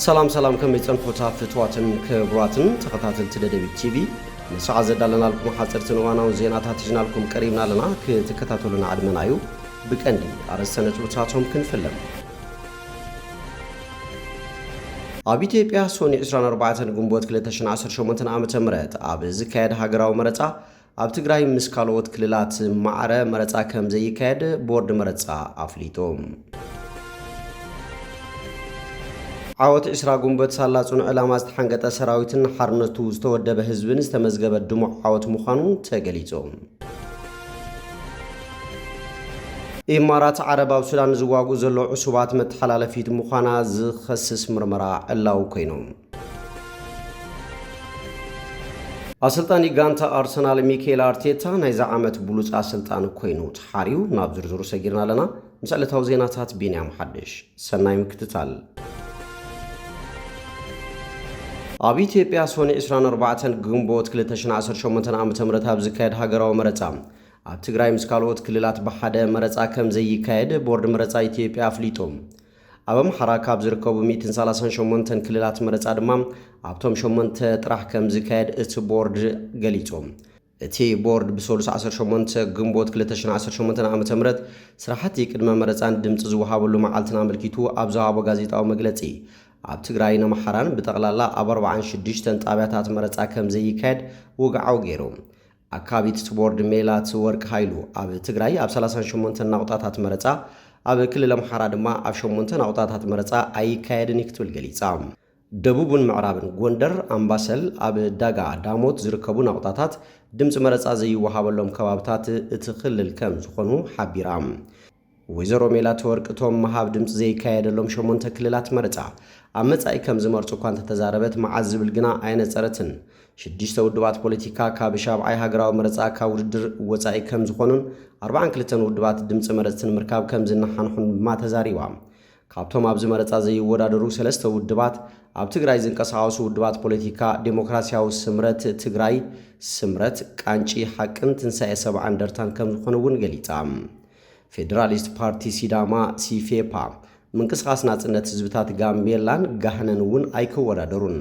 سلام كم يتصنفوا تافتواتن كبرواتن تخطاتن تدبي تي في مساعة زدالنا لكم حاصرتن وانا وزينات هاتجنا لكم قريبنا لنا كتكتاتوا لنا عدمنايو بكندي عرسنة وتاتهم كنفلم ኣብ ኢትዮጵያ ሶኒ 24 ግንቦት 2018 ዓመተ ምህረት ኣብ ዝካየድ ሃገራዊ መረፃ ኣብ ትግራይ ምስ ካልኦት ክልላት ማዕረ መረፃ ከም ዘይካየድ ቦርድ መረፃ ኣፍሊጦም ዓወት 20 ግንቦት ሳላጹን ዕላማ ዝተሓንገጠ ሰራዊትን ሓርነቱ ዝተወደበ ህዝብን ዝተመዝገበ ድሙቕ ዓወት ምዃኑ ተገሊጾም ኢማራት ዓረባዊ ሱዳን ዝዋጉ ዘሎ ዕሱባት መተሓላለፊት ምዃና ዝኸስስ ምርመራ ዕላው ኮይኖም ኣሰልጣኒ ጋንታ ኣርሰናል ሚኬል ኣርቴታ ናይዛ ዓመት ብሉጽ ኣሰልጣኒ ኮይኑ ተሓርዩ ናብ ዝርዝሩ ሰጊርና ኣለና ምስዕለታዊ ዜናታት ቢንያም ሓድሽ ሰናይ ምክትታል ኣብ ኢትዮጵያ ሶኒ 24 ግንቦት 2018 ዓ.ም ኣብ ዝካየድ ሃገራዊ መረፃ ኣብ ትግራይ ምስ ካልኦት ክልላት ብሓደ መረፃ ከም ዘይካየድ ቦርድ መረፃ ኢትዮጵያ ኣፍሊጦም ኣብ ኣምሓራ ካብ ዝርከቡ 138 ክልላት መረፃ ድማ ኣብቶም 8 ጥራሕ ከም ዝካየድ እቲ ቦርድ ገሊጾም እቲ ቦርድ ብሰሉስ 18 ግንቦት 2018 ዓ.ም ስራሕቲ ቅድመ መረፃን ድምፂ ዝወሃበሉ መዓልትን ኣመልኪቱ ኣብ ዝሃቦ ጋዜጣዊ መግለፂ ኣብ ትግራይ ኣምሓራን ብጠቕላላ ኣብ 46 ጣብያታት መረፃ ከም ዘይካየድ ውግዓው ገይሮም ኣካቢት ቦርድ ሜላት ወርቅ ኃይሉ ኣብ ትግራይ ኣብ 38 ናውጣታት መረፃ ኣብ ክልል ኣምሓራ ድማ ኣብ 8 ናውጣታት መረፃ ኣይካየድን ክትብል ገሊጻ ደቡብን ምዕራብን ጎንደር ኣምባሰል ኣብ ዳጋ ዳሞት ዝርከቡ ናውጣታት ድምፂ መረፃ ዘይወሃበሎም ከባብታት እቲ ክልል ከም ዝኾኑ ሓቢራ ወይዘሮ ሜላት ወርቅ ቶም መሃብ ድምፂ ዘይካየደሎም 8 ክልላት መረፃ ኣብ መጻኢ ከም ዝመርጹ እኳ ተዛረበት መዓዝ ዝብል ግና ኣይነጸረትን 6 ውድባት ፖለቲካ ካብ ሻብዓይ ሃገራዊ መረፃ ካብ ውድድር ወጻኢ ከም ዝኾኑን 42 ውድባት ድምፂ መረፅን ምርካብ ከም ዝነሓንሑን ድማ ተዛሪባ ካብቶም ኣብዚ መረፃ ዘይወዳደሩ 3 ውድባት ኣብ ትግራይ ዝንቀሳቐሱ ውድባት ፖለቲካ ዴሞክራሲያዊ ስምረት ትግራይ ስምረት ቃንጪ ሓቅን ትንሳኤ ሰብዓ እንደርታን ከም ዝኾኑ እውን ገሊጻ ፌደራሊስት ፓርቲ ሲዳማ ሲፌፓ ምንቅስቃስ ናጽነት ህዝብታት ጋምቤላን ጋህነን እውን ኣይከወዳደሩን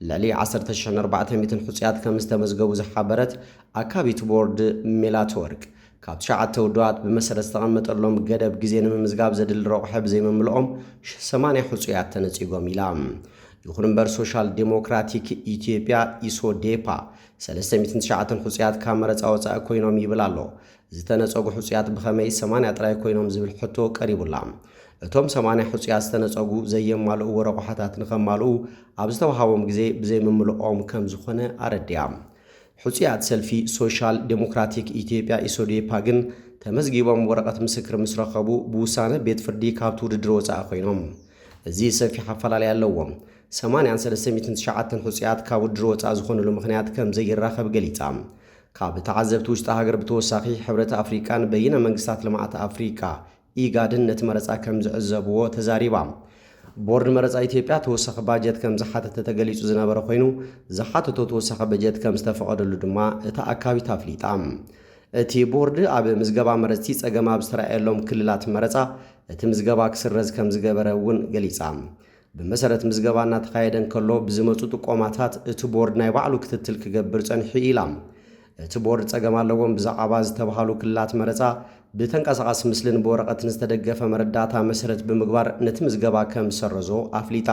ለሊ 10400 ሕጽያት ከም ዝተመዝገቡ ዝሓበረት ኣካቢት ቦርድ ሜላት ወርቅ ካብ 9 ውድባት ብመሰረት ዝተቐመጠሎም ገደብ ግዜ ንምምዝጋብ ዘድሊ ረቑሒ ብዘይምምልኦም 80 ሕጽያት ተነጺጎም ኢላ ይኹን እምበር ሶሻል ዴሞክራቲክ ኢትዮጵያ ኢሶዴፓ 309 ሕጽያት ካብ መረፃ ወፃኢ ኮይኖም ይብል ኣሎ ዝተነጸጉ ሕጽያት ብኸመይ 80 ጥራይ ኮይኖም ዝብል ሕቶ ቀሪቡላ እቶም 80 ሕጽያት ዝተነጸጉ ዘየማልኡ ወረቑሓታት ንኸማልኡ ኣብ ዝተዋሃቦም ግዜ ብዘይምምልኦም ከም ዝኾነ ኣረድያ ሕጽያት ሰልፊ ሶሻል ዴሞክራቲክ ኢትዮጵያ ኢሶዴፓ ግን ተመዝጊቦም ወረቐት ምስክር ምስ ረኸቡ ብውሳነ ቤት ፍርዲ ካብቲ ውድድር ወፃኢ ኮይኖም እዚ ሰፊሕ ኣፈላላይ ኣለዎም 8309 ሕጽያት ካብ ውድድር ወፃኢ ዝኾኑሉ ምኽንያት ከም ዘይራኸብ ገሊጻ ካብ ተዓዘብቲ ውሽጢ ሃገር ብተወሳኺ ሕብረት ኣፍሪቃን በይነ መንግስታት ልምዓት ኣፍሪቃ ኢጋድን ነቲ መረፃ ከም ዝዕዘብዎ ተዛሪባ ቦርድ መረፃ ኢትዮጵያ ተወሳኺ ባጀት ከም ዝሓተተ ተገሊጹ ዝነበረ ኮይኑ ዝሓተቶ ተወሳኺ በጀት ከም ዝተፈቐደሉ ድማ እቲ ኣካቢት ኣፍሊጣ እቲ ቦርድ ኣብ ምዝገባ መረፅቲ ፀገማ ብዝተረኣየሎም ክልላት መረፃ እቲ ምዝገባ ክስረዝ ከም ዝገበረ እውን ገሊጻ ብመሰረት ምዝገባ እናተኻየደ ከሎ ብዝመፁ ጥቆማታት እቲ ቦርድ ናይ ባዕሉ ክትትል ክገብር ጸኒሑ ኢላ እቲ ቦርድ ፀገም ኣለዎም ብዛዕባ ዝተባሃሉ ክልላት መረፃ ብተንቀሳቓሲ ምስልን ብወረቐትን ዝተደገፈ መረዳእታ መሰረት ብምግባር ነቲ ምዝገባ ከም ሰረዞ ኣፍሊጣ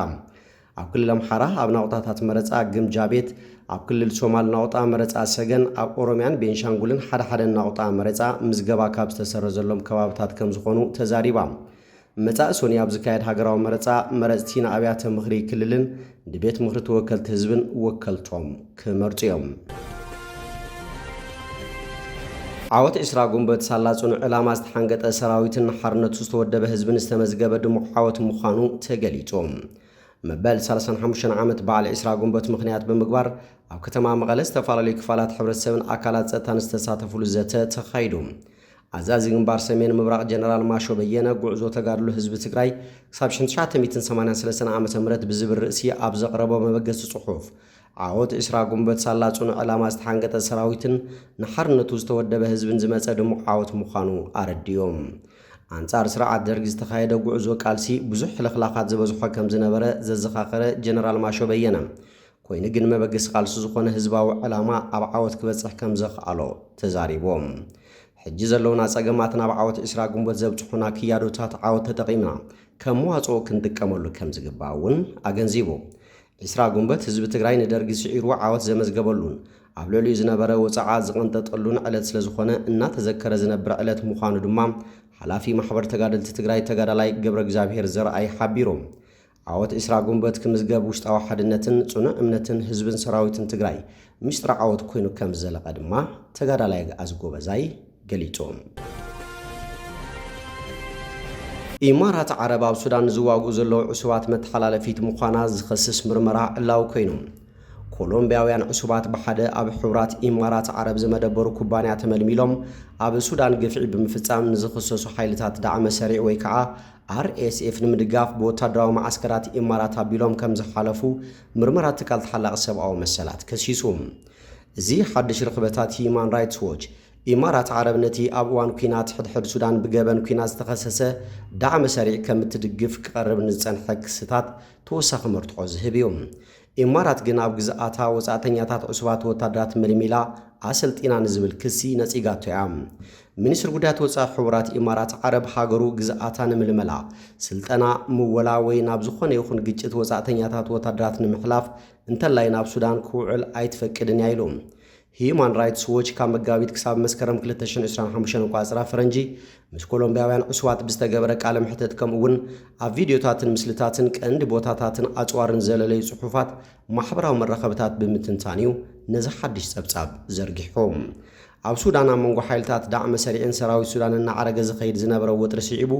ኣብ ክልል ኣምሓራ ኣብ ናውጣታት መረፃ ግምጃ ቤት ኣብ ክልል ሶማል ናውጣ መረፃ ሰገን ኣብ ኦሮምያን ቤንሻንጉልን ሓደ ናውጣ መረፃ ምዝገባ ካብ ዝተሰረዘሎም ከባብታት ከም ዝኾኑ ተዛሪባ መጻኢ ሶኒ ኣብ ዝካየድ ሃገራዊ መረፃ መረፅቲ ንኣብያተ ምኽሪ ክልልን ንቤት ምኽሪ ተወከልቲ ህዝብን ወከልቶም ክመርጹ እዮም ዓወት 20 ግንቦት ሳላጹን ዕላማ ዝተሓንገጠ ሰራዊትን ሓርነቱ ዝተወደበ ህዝብን ዝተመዝገበ ድሙቕ ዓወት ምዃኑ ተገሊጾም መበል 35 ዓመት በዓል 20 ግንቦት ምኽንያት ብምግባር ኣብ ከተማ መቐለ ዝተፈላለዩ ክፋላት ሕብረተሰብን ኣካላት ጸጥታን ዝተሳተፉሉ ዘተ ተኻይዱ ኣዛዚ ግንባር ሰሜን ምብራቕ ጀነራል ማሾ በየነ ጉዕዞ ተጋድሎ ህዝቢ ትግራይ ክሳብ 1983 ዓ.ም ብዝብል ርእሲ ኣብ ዘቕረቦ መበገሲ ጽሑፍ ዓወት 20 ግንቦት ሳላጹን ዕላማ ዝተሓንገጠ ሰራዊትን ንሓርነቱ ዝተወደበ ህዝብን ዝመፀ ድሙቕ ዓወት ምዃኑ ኣረድዮም አንጻር ስርዓት ደርግ ዝተኻየደ ጉዕዞ ቃልሲ ብዙሕ ለኽላኻት ዝበዝሖ ከም ዝነበረ ዘዘኻኸረ ጀነራል ማሾ በየነ ኮይኑ ግን መበገስ ቃልሲ ዝኾነ ህዝባዊ ዕላማ ኣብ ዓወት ክበጽሕ ከም ዘኽኣሎ ተዛሪቦም ሕጂ ዘለውና ጸገማት ናብ ዓወት 20 ግንቦት ዘብጽሑና ክያዶታት ዓወት ተጠቒምና ከም መዋጽኦ ክንጥቀመሉ ከም ዝግባእ እውን ኣገንዚቡ 20 ግንቦት ህዝቢ ትግራይ ንደርጊ ስዒሩ ዓወት ዘመዝገበሉን ኣብ ልዕሊኡ ዝነበረ ወጻዓ ዝቕንጠጠሉን ዕለት ስለ ዝኾነ እናተዘከረ ዝነብር ዕለት ምዃኑ ድማ ሓላፊ ማሕበር ተጋደልቲ ትግራይ ተጋዳላይ ገብረ እግዚአብሔር ዘርአይ ሓቢሮም ዓወት 20 ግንቦት ክምዝገብ ውሽጣዊ ሓድነትን ጽኑዕ እምነትን ህዝብን ሰራዊትን ትግራይ ምስጢር ዓወት ኮይኑ ከም ዘለቐ ድማ ተጋዳላይ ኣዝጎበዛይ ገሊጾም ኢማራት ዓረብ ኣብ ሱዳን ዝዋግኡ ዘለዉ ዕሱባት መተሓላለፊት ምዃና ዝኸስስ ምርመራ ዕላው ኮይኖም ኮሎምቢያውያን ዕሱባት ብሓደ ኣብ ሕቡራት ኢማራት ዓረብ ዝመደበሩ ኩባንያ ተመልሚሎም ኣብ ሱዳን ግፍዒ ብምፍጻም ንዝኽሰሱ ሓይልታት ዳዕመ ሰሪዕ ወይ ከዓ RSF ንምድጋፍ ብወታደራዊ ማዓስከራት ኢማራት ኣቢሎም ከም ዝሓለፉ ምርመራ ትካል ተሓላቕ ሰብኣዊ መሰላት ከሲሱም እዚ ሓድሽ ርኽበታት ሂዩማን ራይትስ ዎች ኢማራት ዓረብ ነቲ ኣብ እዋን ኩናት ሕድሕድ ሱዳን ብገበን ኩናት ዝተኸሰሰ ዳዕመ ሰሪዕ ከም እትድግፍ ክቐርብ ንዝጸንሐ ክስታት ተወሳኺ መርትዖ ዝህብ እዩ ኢማራት ግን ኣብ ግዝኣታ ወጻእተኛታት ዕሱባት ወታደራት መልሚላ ኣሰልጢና ንዝብል ክሲ ነጺጋቶ እያ ሚኒስትር ጉዳያት ወጻኢ ሕቡራት ኢማራት ዓረብ ሃገሩ ግዝኣታ ንምልመላ ስልጠና ምወላ ወይ ናብ ዝኾነ ይኹን ግጭት ወጻእተኛታት ወታደራት ንምሕላፍ እንተላይ ናብ ሱዳን ክውዕል ኣይትፈቅድን እያ ኢሎም ሂዩማን ራይትስ ዎች ካብ መጋቢት ክሳብ መስከረም 2025 ቋጽራ ፈረንጂ ምስ ኮሎምቢያውያን ዕሱባት ብዝተገበረ ቃለ ምሕተት ከምኡውን ኣብ ቪድዮታትን ምስልታትን ቀንዲ ቦታታትን ኣጽዋርን ዘለለዩ ጽሑፋት ማሕበራዊ መራኸብታት ብምትንታንዩ ነዚ ሓድሽ ጸብጻብ ዘርጊሖም ኣብ ሱዳን ኣብ መንጎ ሓይልታት ዳዕመ ሰሪዕን ሰራዊት ሱዳን እናዓረገ ዝኸይድ ዝነበረ ወጥሪ ስዒቡ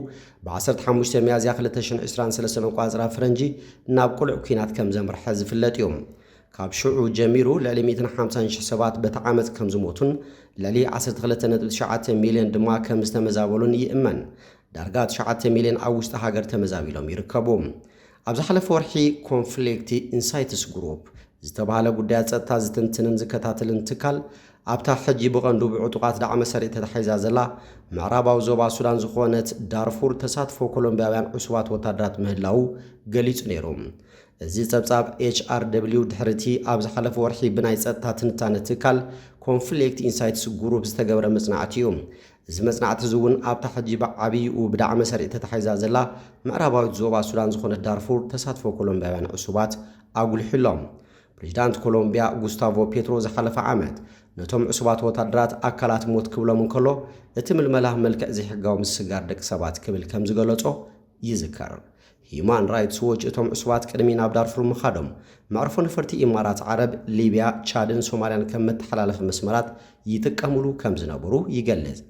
ብ15 ሚያዝያ 2023 ቋጽራ ፈረንጂ ናብ ቁልዕ ኩናት ከም ዘምርሐ ዝፍለጥ እዮም ካብ ሽዑ ጀሚሩ ልዕሊ 150,000 ሰባት በቲ ዓመት ከም ዝሞቱን ልዕሊ 12.9 ሚልዮን ድማ ከም ዝተመዛበሉን ይእመን ዳርጋ 9 ሚልዮን ኣብ ውሽጢ ሃገር ተመዛቢሎም ይርከቡ ኣብ ዝሓለፈ ወርሒ ኮንፍሊክት ኢንሳይትስ ግሩፕ ዝተባሃለ ጉዳያት ጸጥታ ዝትንትንን ዝከታተልን ትካል ኣብታ ሕጂ ብቐንዱ ብዕጡቓት ዳዕመ ሰሪዕ ተታሒዛ ዘላ ምዕራባዊ ዞባ ሱዳን ዝኾነት ዳርፉር ተሳትፎ ኮሎምቢያውያን ዕሱባት ወታደራት ምህላው ገሊጹ ነይሮም እዚ ጸብጻብ HRW ድሕርቲ ኣብ ዝሓለፈ ወርሒ ብናይ ጸጥታ ትንታነ ትካል ኮንፍሊክት ኢንሳይትስ ግሩፕ ዝተገብረ መጽናዕቲ እዩ እዚ መጽናዕቲ እውን ኣብታ ሕጂ ብዓብይኡ ብዳዕመ ሰሪዕ ተታሒዛ ዘላ ምዕራባዊት ዞባ ሱዳን ዝኾነት ዳርፉር ተሳትፎ ኮሎምቢያውያን ዕሱባት ኣጉልሒሎም ፕሬዚዳንት ኮሎምቢያ ጉስታቮ ፔትሮ ዝሓለፈ ዓመት ነቶም ዕሱባት ወታደራት ኣካላት ሞት ክብሎም እንከሎ እቲ ምልመላ መልክዕ ዘይሕጋዊ ምስጋር ደቂ ሰባት ክብል ከም ዝገለጾ ይዝከር ሂዩማን ራይትስ ዎች እቶም ዕሱባት ቅድሚ ናብ ዳርፉር ምኻዶም መዕርፎ ነፈርቲ ኢማራት ዓረብ ሊብያ ቻድን ሶማልያን ከም መተሓላለፊ መስመራት ይጥቀምሉ ከም ዝነበሩ ይገልጽ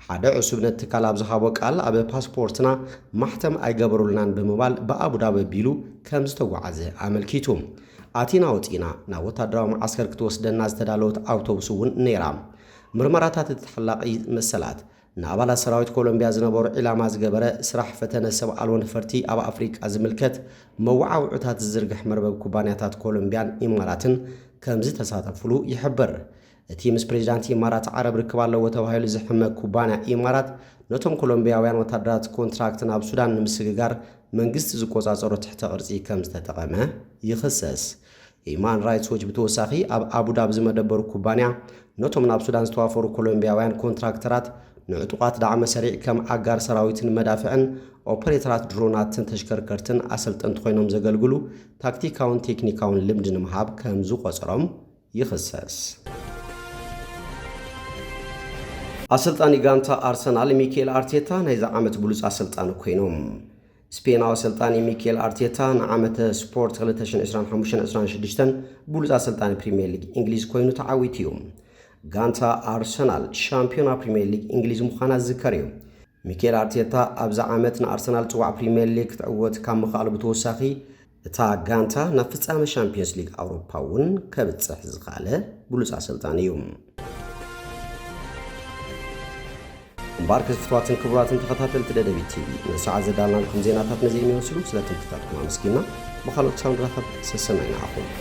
ሓደ ዕሱብነት ትካል ኣብ ዝሃቦ ቃል ኣብ ፓስፖርትና ማሕተም ኣይገበሩልናን ብምባል ብኣቡዳቢ ኣቢሉ ከም ዝተጓዓዘ ኣመልኪቱ ኣቲና ወፂና ናብ ወታደራዊ ማዓስከር ክትወስደና ዝተዳለወት ኣውቶቡስ እውን ነይራ ምርመራታት እትተሓላቒ መሰላት ንኣባላት ሰራዊት ኮሎምቢያ ዝነበሩ ዒላማ ዝገበረ ስራሕ ፈተነ ሰብ ኣልቦ ነፈርቲ ኣብ ኣፍሪቃ ዝምልከት መዋዕውዕታት ዝዝርግሕ መርበብ ኩባንያታት ኮሎምቢያን ኢማራትን ከምዚ ተሳተፍሉ ይሕብር እቲ ምስ ፕሬዚዳንት ኢማራት ዓረብ ርክብ ኣለዎ ተባሂሉ ዝሕመቅ ኩባንያ ኢማራት ነቶም ኮሎምቢያውያን ወታደራት ኮንትራክት ናብ ሱዳን ንምስግጋር መንግስቲ ዝቆጻጸሮ ትሕተ ቅርጺ ከም ዝተጠቐመ ይኽሰስ ሂዩማን ራይትስ ዎች ብተወሳኺ ኣብ ኣቡዳቢ ዝመደበሩ ኩባንያ ነቶም ናብ ሱዳን ዝተዋፈሩ ኮሎምቢያውያን ኮንትራክተራት ንዕጡቓት ዳዕመ ሰሪዕ ከም ኣጋር ሰራዊትን መዳፍዕን ኦፐሬተራት ድሮናትን ተሽከርከርትን ኣሰልጠንቲ ኮይኖም ዘገልግሉ ታክቲካውን ቴክኒካውን ልምዲ ንምሃብ ከም ዝቆጽሮም ይኽሰስ ኣሰልጣኒ ጋንታ ኣርሰናል ሚኬል ኣርቴታ ናይዚ ዓመት ብሉጽ ኣሰልጣኒ ኮይኖም ስፔናዊ ኣሰልጣኒ ሚኬል ኣርቴታ ንዓመተ ስፖርት 2025-26 ብሉጽ ኣሰልጣኒ ፕሪምየር ሊግ እንግሊዝ ኮይኑ ተዓዊቱ እዩ ጋንታ ኣርሰናል ሻምፒዮና ፕሪምየር ሊግ እንግሊዝ ምዃና ዝዝከር እዩ ሚኬል ኣርቴታ ኣብዛ ዓመት ንኣርሰናል ጽዋዕ ፕሪምየር ሊግ ክትዕወት ካብ ምኽኣሉ ብተወሳኺ እታ ጋንታ ናብ ፍጻመ ሻምፒዮንስ ሊግ ኣውሮፓ እውን ከብጽሕ ዝኽኣለ ብሉጽ ኣሰልጣኒ እዩ እምበር ክፍትዋትን ክቡራትን ተኸታተልቲ ደደቢት ቲቪ ንሰዓት ዘዳልናልኩም ዜናታት ነዚኦም ይመስሉ ስለትምክታትኩም ኣመስጊና ብኻልኦት ክሳብ ንራኸብ ሰሰናይና ኣኹም